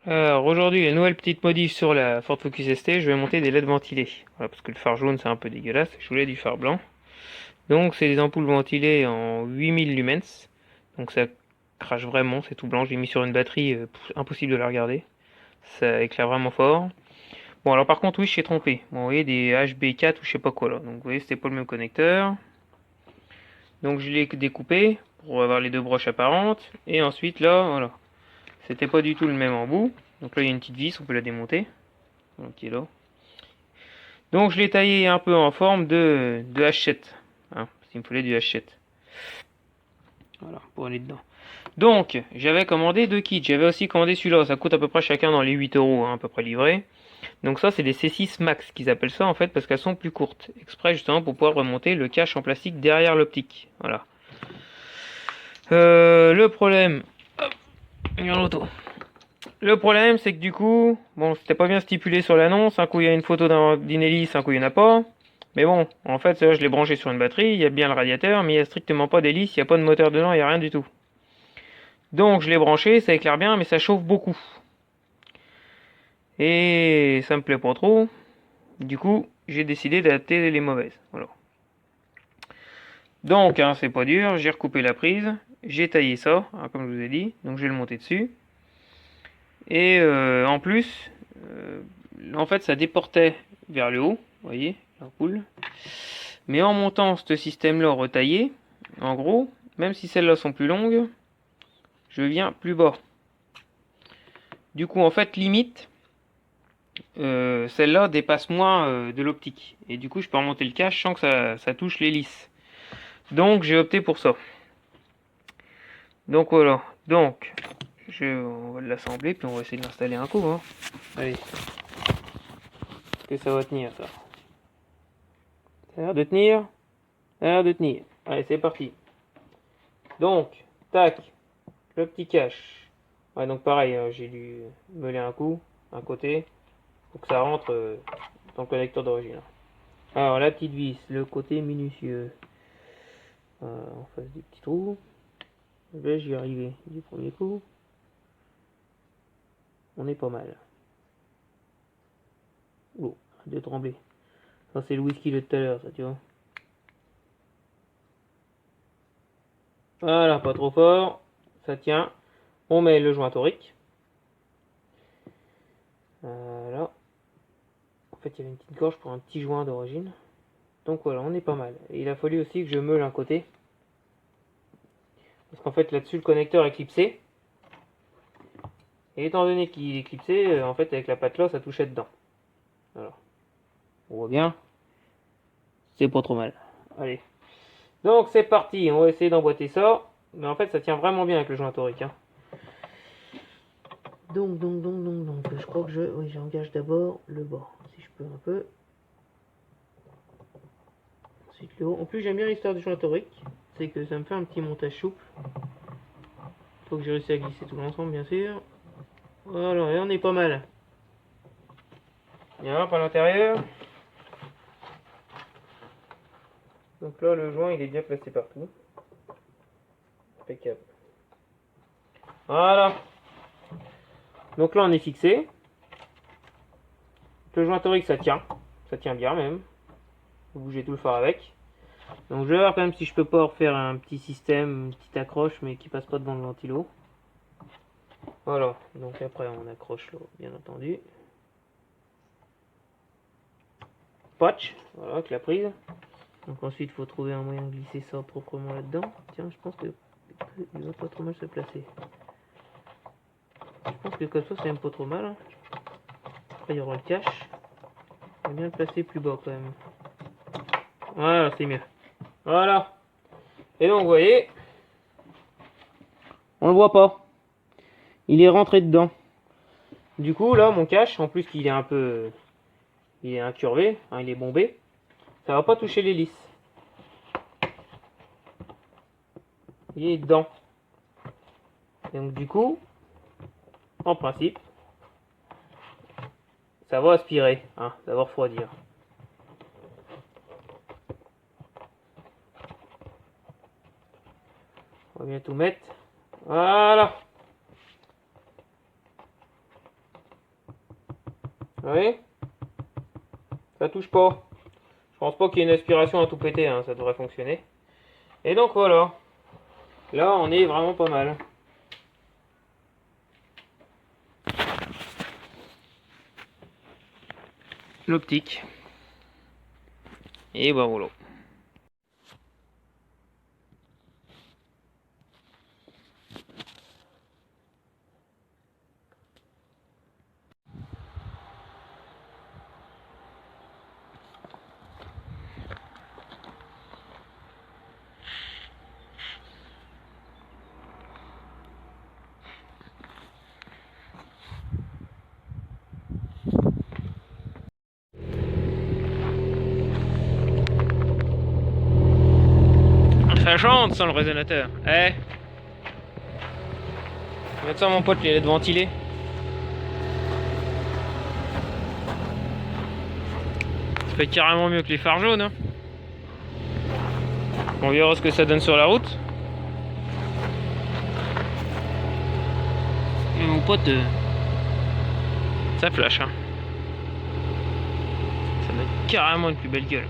Alors aujourd'hui, la nouvelle petite modif sur la Ford Focus ST, je vais monter des LED ventilés. Voilà, parce que le phare jaune c'est un peu dégueulasse, je voulais du phare blanc. Donc c'est des ampoules ventilées en 8000 lumens. Donc ça crache vraiment, c'est tout blanc. J'ai mis sur une batterie, impossible de la regarder. Ça éclaire vraiment fort. Bon alors par contre oui, je suis trompé. Bon, vous voyez des HB4 ou je sais pas quoi là. Donc vous voyez, c'était pas le même connecteur. Donc je l'ai découpé pour avoir les deux broches apparentes. Et ensuite là, voilà. C'était pas du tout le même embout. Donc là il y a une petite vis, on peut la démonter. Donc qui est là. Donc je l'ai taillé un peu en forme de hachette. Hein, parce qu'il me fallait du hachette. Voilà, pour aller dedans. Donc, j'avais commandé deux kits. J'avais aussi commandé celui-là. Ça coûte à peu près chacun dans les 8 euros, hein, à peu près livré. Donc ça, c'est des C6 Max qu'ils appellent ça en fait parce qu'elles sont plus courtes. Exprès justement pour pouvoir remonter le cache en plastique derrière l'optique. Voilà. Le problème... Hop, regarde l'auto. Le problème, c'est que du coup, bon, c'était pas bien stipulé sur l'annonce. Un coup, il y a une photo d'une hélice, un coup, il n'y en a pas. Mais bon, en fait, ça, je l'ai branché sur une batterie. Il y a bien le radiateur, mais il n'y a strictement pas d'hélice, il n'y a pas de moteur dedans, il n'y a rien du tout. Donc, je l'ai branché, ça éclaire bien, mais ça chauffe beaucoup. Et ça me plaît pas trop. Du coup, j'ai décidé d'adapter les mauvaises. Voilà. Donc, hein, c'est pas dur, j'ai recoupé la prise, j'ai taillé ça, hein, comme je vous ai dit. Donc, je vais le monter dessus. Et en plus, euh, en fait, ça déportait vers le haut, vous voyez, l'ampoule. Mais en montant ce système-là retaillé, en gros, même si celles-là sont plus longues, je viens plus bas. Du coup, en fait, limite, celle-là dépasse moins de l'optique. Et du coup, je peux remonter le cache sans que ça touche l'hélice. Donc, j'ai opté pour ça. Donc voilà. Donc, on va l'assembler, puis on va essayer de l'installer un coup. Hein. Allez, est-ce que ça va tenir ça? Ça a l'air de tenir. Ça a l'air de tenir. Allez, c'est parti. Donc, tac, le petit cache. Ouais, donc pareil, j'ai dû meuler un coup, un côté, pour que ça rentre dans le connecteur d'origine. Alors, la petite vis, le côté minutieux. En face du petit trou. Là, j'y arrivé du premier coup. On est pas mal. Oh, arrête de trembler. Ça, c'est le whisky de tout à l'heure, ça, tu vois. Voilà, pas trop fort. Ça tient. On met le joint torique. Voilà. En fait, il y avait une petite gorge pour un petit joint d'origine. Donc voilà, on est pas mal. Et il a fallu aussi que je meule un côté. Parce qu'en fait, là-dessus, le connecteur est clipsé. Et étant donné qu'il est clipsé, en fait, avec la patelin, ça touchait dedans. Voilà. On voit bien. C'est pas trop mal. Allez. Donc, c'est parti. On va essayer d'emboîter ça. Mais en fait, ça tient vraiment bien avec le joint torique. Hein. Donc, je crois que oui, j'engage d'abord le bas. Si je peux un peu. Ensuite le haut. En plus, j'aime bien l'histoire du joint torique. C'est que ça me fait un petit montage souple. Faut que j'ai réussi à glisser tout l'ensemble, bien sûr. Voilà, et on est pas mal. Il y a un par l'intérieur. Donc là, le joint, il est bien placé partout. Impeccable. Voilà. Donc là, on est fixé. Le joint torique, ça tient. Ça tient bien même. Faut bouger tout le phare avec. Donc je vais voir quand même si je peux pas refaire un petit système, une petite accroche, mais qui passe pas devant le ventilo. Voilà. Donc après, on accroche là, bien entendu. Patch. Voilà, avec la prise. Donc ensuite, il faut trouver un moyen de glisser ça proprement là-dedans. Tiens, je pense que il va pas trop mal se placer. Je pense que comme ça, c'est même pas trop mal. Hein. Après, il y aura le cache. On va bien le placer plus bas quand même. Voilà, c'est mieux. Voilà. Et donc, vous voyez, on le voit pas. Il est rentré dedans. Du coup, là, mon cache, en plus qu'il est un peu... Il est incurvé, hein, il est bombé. Ça va pas toucher l'hélice. Il est dedans. Et donc, du coup, en principe, ça va aspirer. Hein, ça va refroidir. On va bien tout mettre. Voilà. Oui. Ça touche pas. Je pense pas qu'il y ait une aspiration à tout péter, hein, ça devrait fonctionner. Et donc voilà. Là, on est vraiment pas mal. L'optique. Et ben voilà. Ça chante sans le résonateur. Eh, mettre ça mon pote, les LED ventilés. Ça fait carrément mieux que les phares jaunes. Hein. On verra ce que ça donne sur la route. Mais mon pote, ça flash. Hein. Ça met carrément une plus belle gueule.